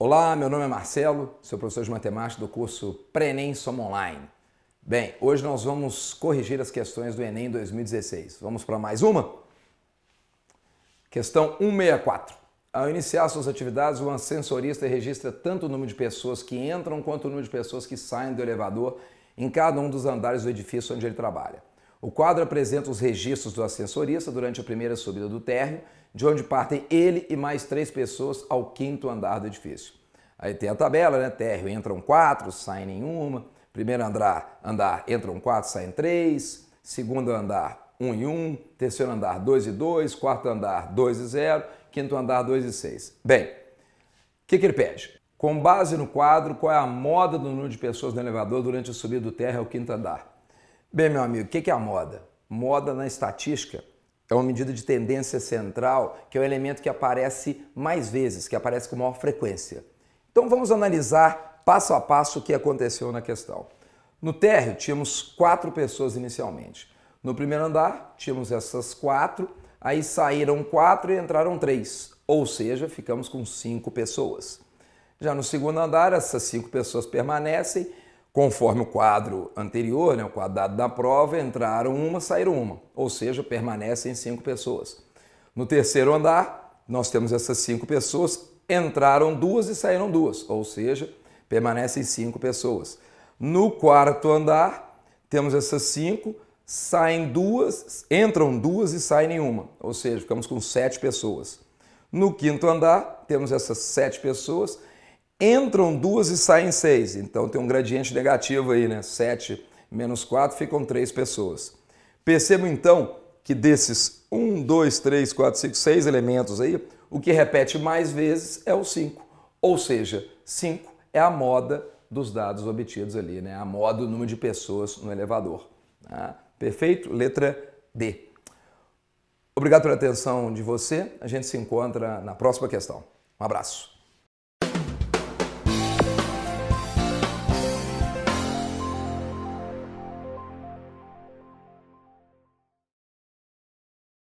Olá, meu nome é Marcelo, sou professor de matemática do curso Pré-ENEM Soma Online. Bem, hoje nós vamos corrigir as questões do Enem 2016. Vamos para mais uma? Questão 164. Ao iniciar suas atividades, o ascensorista registra tanto o número de pessoas que entram quanto o número de pessoas que saem do elevador em cada um dos andares do edifício onde ele trabalha. O quadro apresenta os registros do ascensorista durante a primeira subida do térreo, de onde partem ele e mais 3 pessoas ao 5º andar do edifício. Aí tem a tabela, né? Térreo entram 4, saem nenhuma. Primeiro andar entram 4, saem 3. Segundo andar, 1 e 1. Terceiro andar, 2 e 2. Quarto andar, 2 e 0. Quinto andar, 2 e 6. Bem, o que ele pede? Com base no quadro, qual é a moda do número de pessoas no elevador durante a subida do térreo ao 5º andar? Bem, meu amigo, o que é a moda? Moda na estatística é uma medida de tendência central, que é o elemento que aparece mais vezes, que aparece com maior frequência. Então vamos analisar passo a passo o que aconteceu na questão. No térreo tínhamos 4 pessoas inicialmente. No primeiro andar tínhamos essas 4, aí saíram 4 e entraram 3, ou seja, ficamos com 5 pessoas. Já no segundo andar, essas 5 pessoas permanecem. Conforme o quadro anterior, né, o quadro dado da prova, entraram uma, saíram uma, ou seja, permanecem 5 pessoas. No terceiro andar, nós temos essas 5 pessoas, entraram 2 e saíram 2, ou seja, permanecem 5 pessoas. No quarto andar, temos essas 5, saem 2, entram 2 e saem nenhuma, ou seja, ficamos com 7 pessoas. No quinto andar, temos essas 7 pessoas, entram 2 e saem 6, então tem um gradiente negativo aí, né? 7 menos 4 ficam 3 pessoas. Percebam então que desses 1, 2, 3, 4, 5, 6 elementos aí, o que repete mais vezes é o 5, ou seja, 5 é a moda dos dados obtidos ali, né? A moda do número de pessoas no elevador. Tá? Perfeito? Letra D. Obrigado pela atenção de você, a gente se encontra na próxima questão. Um abraço.